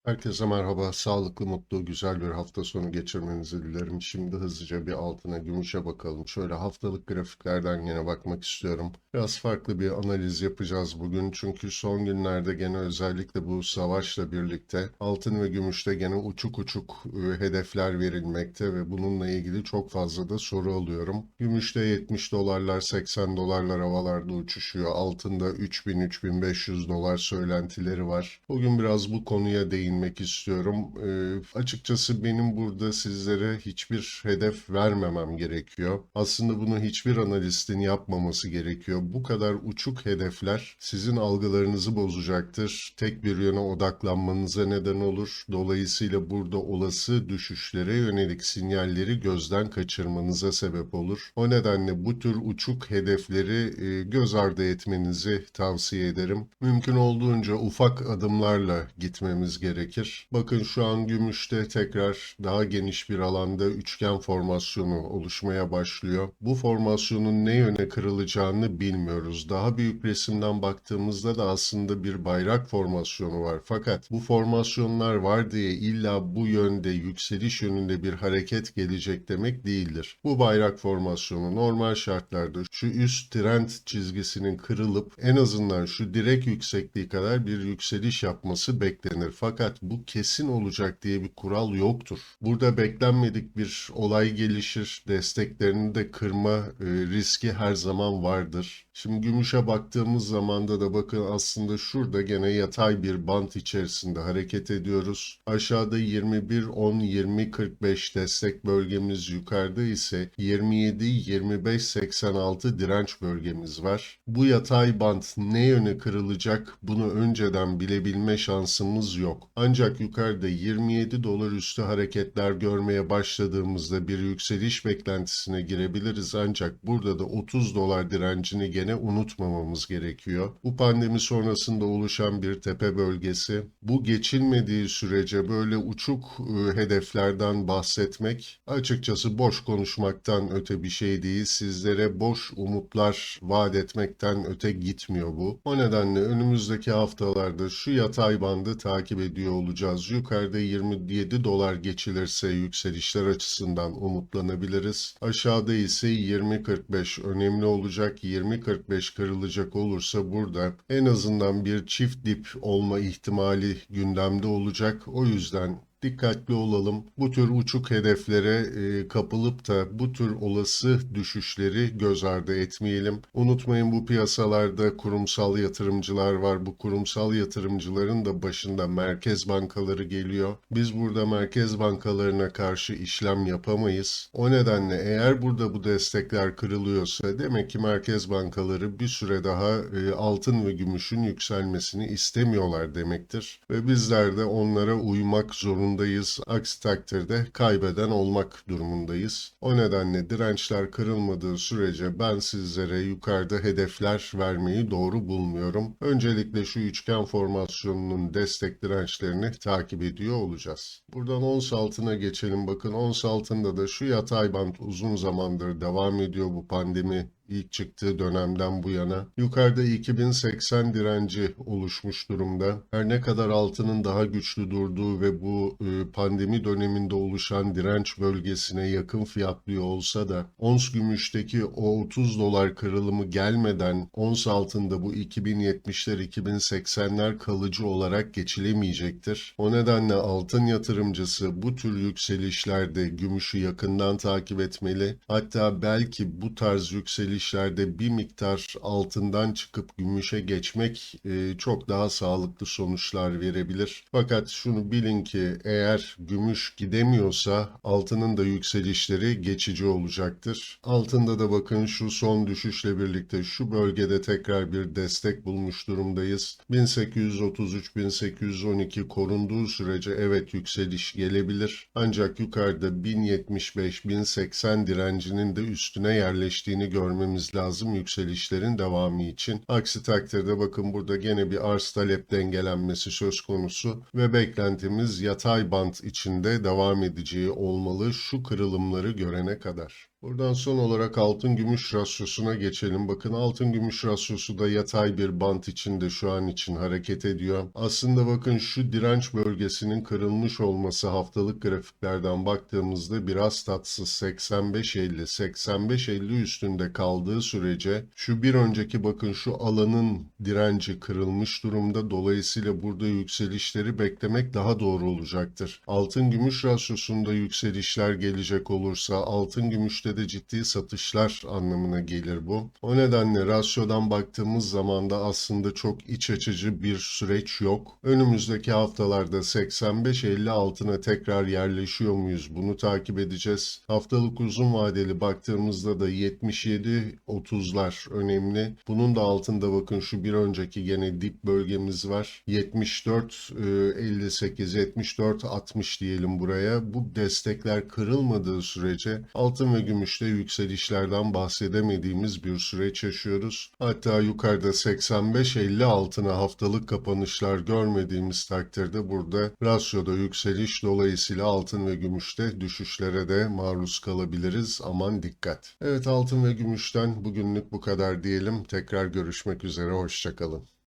Herkese merhaba. Sağlıklı, mutlu, güzel bir hafta sonu geçirmenizi dilerim. Şimdi hızlıca bir altına, gümüşe bakalım. Şöyle haftalık grafiklerden yine bakmak istiyorum. Biraz farklı bir analiz yapacağız bugün. Çünkü son günlerde gene özellikle bu savaşla birlikte altın ve gümüşte gene uçuk uçuk hedefler verilmekte ve bununla ilgili çok fazla da soru alıyorum. Gümüşte 70 dolarlar, 80 dolarlar havalarda uçuşuyor. Altında 3000-3500 dolar söylentileri var. Bugün biraz bu konuya değinmek istiyorum. Açıkçası benim burada sizlere hiçbir hedef vermemem gerekiyor. Aslında bunu hiçbir analistin yapmaması gerekiyor. Bu kadar uçuk hedefler sizin algılarınızı bozacaktır. Tek bir yöne odaklanmanıza neden olur. Dolayısıyla burada olası düşüşlere yönelik sinyalleri gözden kaçırmanıza sebep olur. O nedenle bu tür uçuk hedefleri göz ardı etmenizi tavsiye ederim. Mümkün olduğunca ufak adımlarla gitmemiz gerekir. Bakın şu an gümüşte tekrar daha geniş bir alanda üçgen formasyonu oluşmaya başlıyor. Bu formasyonun ne yöne kırılacağını bilmiyoruz. Daha büyük resimden baktığımızda da aslında bir bayrak formasyonu var. Fakat bu formasyonlar var diye illa bu yönde yükseliş yönünde bir hareket gelecek demek değildir. Bu bayrak formasyonu normal şartlarda şu üst trend çizgisinin kırılıp en azından şu direk yüksekliği kadar bir yükseliş yapması beklenir. Fakat bu kesin olacak diye bir kural yoktur. Burada beklenmedik bir olay gelişir, desteklerini de kırma riski her zaman vardır. Şimdi gümüşe baktığımız zamanda da bakın aslında şurada gene yatay bir bant içerisinde hareket ediyoruz. Aşağıda 21, 10, 20, 45 destek bölgemiz, yukarıda ise 27, 25, 86 direnç bölgemiz var. Bu yatay bant ne yöne kırılacak bunu önceden bilebilme şansımız yok. Ancak yukarıda 27 dolar üstü hareketler görmeye başladığımızda bir yükseliş beklentisine girebiliriz. Ancak burada da 30 dolar direncini gene unutmamamız gerekiyor. Bu pandemi sonrasında oluşan bir tepe bölgesi. Bu geçilmediği sürece böyle uçuk hedeflerden bahsetmek açıkçası boş konuşmaktan öte bir şey değil. Sizlere boş umutlar vaat etmekten öte gitmiyor bu. O nedenle önümüzdeki haftalarda şu yatay bandı takip ediyor olacağız. Yukarıda 27 dolar geçilirse yükselişler açısından umutlanabiliriz. Aşağıda ise 20.45 önemli olacak. 20.45 kırılacak olursa burada en azından bir çift dip olma ihtimali gündemde olacak. O yüzden dikkatli olalım. Bu tür uçuk hedeflere kapılıp da bu tür olası düşüşleri göz ardı etmeyelim. Unutmayın bu piyasalarda kurumsal yatırımcılar var. Bu kurumsal yatırımcıların da başında merkez bankaları geliyor. Biz burada merkez bankalarına karşı işlem yapamayız. O nedenle eğer burada bu destekler kırılıyorsa demek ki merkez bankaları bir süre daha altın ve gümüşün yükselmesini istemiyorlar demektir. Ve bizler de onlara uymak zorundayız. Aksi takdirde kaybeden olmak durumundayız. O nedenle dirençler kırılmadığı sürece ben sizlere yukarıda hedefler vermeyi doğru bulmuyorum. Öncelikle şu üçgen formasyonunun destek dirençlerini takip ediyor olacağız. Buradan ons altına geçelim. Bakın ons altında da şu yatay bant uzun zamandır devam ediyor bu pandemi ilk çıktığı dönemden bu yana. Yukarıda 2080 direnci oluşmuş durumda. Her ne kadar altının daha güçlü durduğu ve bu pandemi döneminde oluşan direnç bölgesine yakın fiyatlıyor olsa da ons gümüşteki o 30 dolar kırılımı gelmeden ons altında bu 2070'ler 2080'ler kalıcı olarak geçilemeyecektir. O nedenle altın yatırımcısı bu tür yükselişlerde gümüşü yakından takip etmeli. Hatta belki bu tarz yükselişlerde bir miktar altından çıkıp gümüşe geçmek çok daha sağlıklı sonuçlar verebilir. Fakat şunu bilin ki eğer gümüş gidemiyorsa altının da yükselişleri geçici olacaktır. Altında da bakın şu son düşüşle birlikte şu bölgede tekrar bir destek bulmuş durumdayız. 1833-1812 korunduğu sürece evet yükseliş gelebilir. Ancak yukarıda 1075-1080 direncinin de üstüne yerleştiğini görmemiz lazım yükselişlerin devamı için. Aksi takdirde bakın burada gene bir arz talep dengelenmesi söz konusu ve beklentimiz yatay bant içinde devam edeceği olmalı şu kırılımları görene kadar. Buradan son olarak altın gümüş rasyosuna geçelim. Bakın altın gümüş rasyosu da yatay bir bant içinde şu an için hareket ediyor. Aslında bakın şu direnç bölgesinin kırılmış olması haftalık grafiklerden baktığımızda biraz tatsız. 85.50, 85.50 üstünde kaldığı sürece şu bir önceki bakın şu alanın direnci kırılmış durumda. Dolayısıyla burada yükselişleri beklemek daha doğru olacaktır. Altın gümüş rasyosunda yükselişler gelecek olursa altın gümüşte de ciddi satışlar anlamına gelir bu. O nedenle rasyodan baktığımız zaman da aslında çok iç açıcı bir süreç yok. Önümüzdeki haftalarda 85-50 altına tekrar yerleşiyor muyuz? Bunu takip edeceğiz. Haftalık uzun vadeli baktığımızda da 77-30'lar önemli. Bunun da altında bakın şu bir önceki gene dip bölgemiz var. 74-58, 74-60 diyelim buraya. Bu destekler kırılmadığı sürece altın ve gümüşte yükselişlerden bahsedemediğimiz bir süreç yaşıyoruz. Hatta yukarıda 85-50 altına haftalık kapanışlar görmediğimiz takdirde burada rasyoda yükseliş, dolayısıyla altın ve gümüşte düşüşlere de maruz kalabiliriz. Aman dikkat. Evet, altın ve gümüşten bugünlük bu kadar diyelim. Tekrar görüşmek üzere. Hoşça kalın.